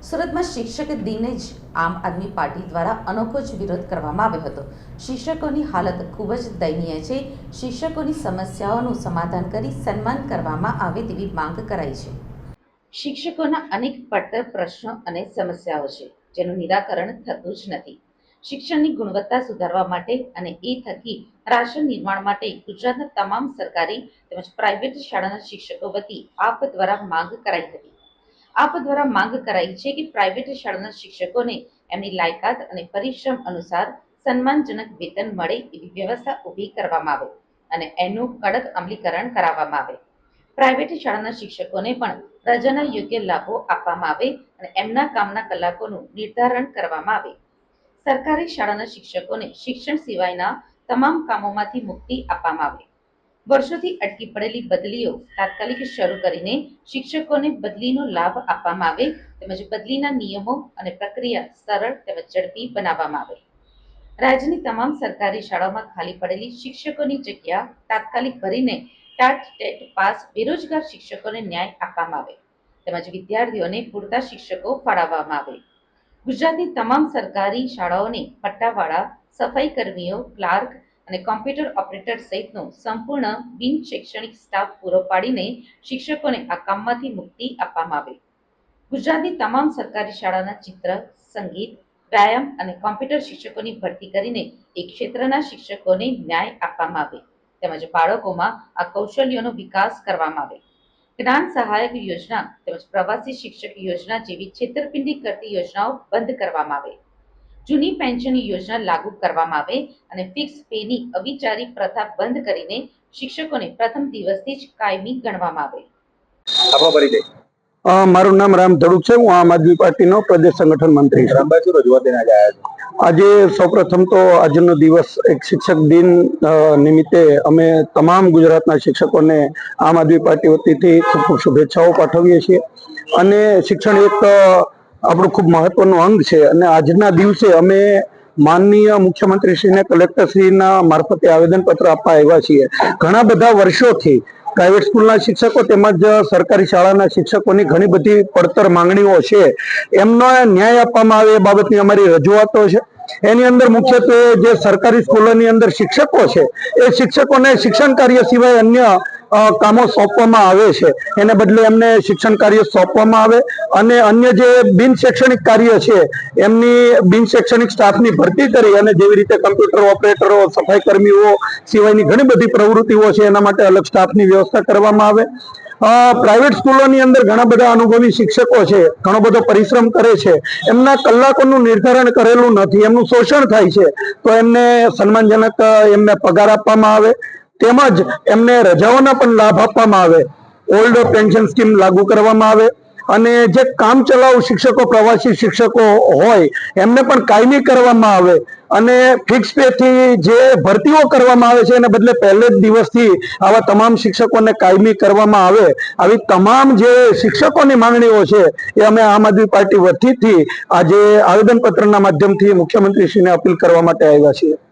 સુરત में शिक्षक दिने ज आम आदमी पार्टी द्वारा अनोखो ज विरोध करवामां आव्यो हतो। शिक्षकोनी हालत खूब ज दयनीय छे। शिक्षकोनी समस्याओनुं समाधान करी सन्मान करवामां आवे तेवी मांग कराई छे। शिक्षकोना अनेक પડતર प्रश्नों अने समस्याओ छे जेनुं निराकरण थतुं ज नथी। शिक्षणनी गुणवत्ता सुधारवा माटे अने ए थकी राष्ट्र निर्माण माटे गुजरातना तमाम सरकारी તેમજ પ્રાઇવેટ શાળાના શિક્ષકો વતી આપ દ્વારા માંગ કરાઈ હતી। આપ દ્વારા માંગ કરાઈ છે કે પ્રાઇવેટ શાળાના શિક્ષકોને એમની લાયકાત અને પરિશ્રમ અનુસાર સન્માનજનક વેતન મળે એવી વ્યવસ્થા ઊભી કરવામાં આવે અને એનું કડક અમલીકરણ કરાવવામાં આવે। પ્રાઇવેટ શાળાના શિક્ષકોને પણ રજાના યોગ્ય લાભો આપવામાં આવે અને એમના કામના કલાકોનું નિર્ધારણ કરવામાં આવે। સરકારી શાળાના શિક્ષકોને શિક્ષણ સિવાયના તમામ કામોમાંથી મુક્તિ આપવામાં આવે। વર્ષોથી અટકી પડેલી બદલીઓ તાત્કાલિક શરૂ કરીને શિક્ષકોને બદલીનો લાભ આપવામાં આવે તેમજ બદલીના નિયમો અને પ્રક્રિયા સરળ તેમજ ઝડપી બનાવવામાં આવે। રાજ્યની તમામ સરકારી શાળાઓમાં ખાલી પડેલી શિક્ષકોની જગ્યા તાત્કાલિક ભરીને ટાટ પાસ બેરોજગાર શિક્ષકોને ન્યાય આપવામાં આવે તેમજ વિદ્યાર્થીઓને પૂરતા શિક્ષકો ફાળવવામાં આવે। ગુજરાતની તમામ સરકારી શાળાઓને પટ્ટાવાળા, સફાઈ કર્મીઓ, ક્લાર્ક અને કોમ્પ્યુટર ઓપરેટર સહિતનો સંપૂર્ણ બિન શૈક્ષણિક સ્ટાફ પૂરો પાડીને શિક્ષકોને આ કામમાંથી મુક્તિ આપવામાં આવે। ગુજરાતની તમામ સરકારી શાળાના ચિત્ર, સંગીત, વ્યાયામ અને કોમ્પ્યુટર શિક્ષકોની ભરતી કરીને એ ક્ષેત્રના શિક્ષકોને ન્યાય આપવામાં આવે તેમજ બાળકોમાં આ કૌશલ્યોનો વિકાસ કરવામાં આવે। જ્ઞાન સહાયક યોજના તેમજ પ્રવાસી શિક્ષક યોજના જેવી છેતરપિંડી કરતી યોજનાઓ બંધ કરવામાં આવે। જૂની પેન્શન યોજના લાગુ કરવામાં આવે અને ફિક્સ પેની અવિચારી પ્રથા બંધ કરીને શિક્ષકોને પ્રથમ દિવસથી જ કાયમી ગણવામાં આવે। આપનો પરિચય? મારું નામ રામ ધડુક છે। હું આમ આદમી પાર્ટીનો પ્રદેશ સંગઠન મંત્રી છું। રામભાઈ, શું રજૂઆત લઈને આજે આવ્યા છો? આજે સૌપ્રથમ તો આજનો દિવસ એક શિક્ષક દિન નિમિત્તે અમે તમામ ગુજરાતના શિક્ષકોને આમ આદમી પાર્ટી વતીથી ખૂબ ખૂબ શુભેચ્છાઓ પાઠવીએ છીએ અને શિક્ષણ એક આપણું ખૂબ મહત્વનું અંગ છે અને આજના દિવસે અમે માનનીય મુખ્યમંત્રીશ્રીને કલેક્ટરશ્રીના મારફતે આવેદનપત્ર આપવા આવ્યા છીએ। ઘણા બધા વર્ષોથી પ્રાઇવેટ સ્કૂલના શિક્ષકો તેમજ સરકારી શાળાના શિક્ષકોની ઘણી બધી પડતર માંગણીઓ છે, એમનો ન્યાય આપવામાં આવે એ બાબતની અમારી રજૂઆતો છે। એની અંદર મુખ્યત્વે જે સરકારી સ્કૂલોની અંદર શિક્ષકો છે એ શિક્ષકોને શિક્ષણ કાર્ય સિવાય અન્ય કામો સોંપવામાં આવે છે, એને બદલે એમને શિક્ષણ કાર્ય સોંપવામાં આવે અને અન્ય જે બિન શૈક્ષણિક કાર્ય છે એમની બિન શૈક્ષણિક સ્ટાફની ભરતી કરી અને જેવી રીતે કમ્પ્યુટર ઓપરેટરો, સફાઈ કર્મીઓ સિવાયની ઘણી બધી પ્રવૃત્તિઓ છે એના માટે અલગ સ્ટાફની વ્યવસ્થા કરવામાં આવે। પ્રાઇવેટ સ્કૂલોની અંદર ઘણા બધા અનુભવી શિક્ષકો છે, ઘણો બધો પરિશ્રમ કરે છે, એમના કલાકોનું નિર્ધારણ કરેલું નથી, એમનું શોષણ થાય છે, તો એમને સન્માનજનક એમને પગાર આપવામાં આવે તેમજ એમને રજાઓના પણ લાભ આપવામાં આવે। ઓલ્ડ પેન્શન સ્કીમ લાગુ કરવામાં આવે અને જે કામ ચલાઉ શિક્ષકો, પ્રવાસી શિક્ષકો હોય એમને પણ કાયમી કરવામાં આવે અને ફિક્સ પે થી જે ભરતીઓ કરવામાં આવે છે એને બદલે પહેલે જ દિવસથી આવા તમામ શિક્ષકોને કાયમી કરવામાં આવે। આવી તમામ જે શિક્ષકોની માંગણીઓ છે એ અમે આમ આદમી પાર્ટી વતીથી આજે આવેદનપત્રના માધ્યમથી મુખ્યમંત્રીશ્રીને અપીલ કરવા માટે આવ્યા છીએ।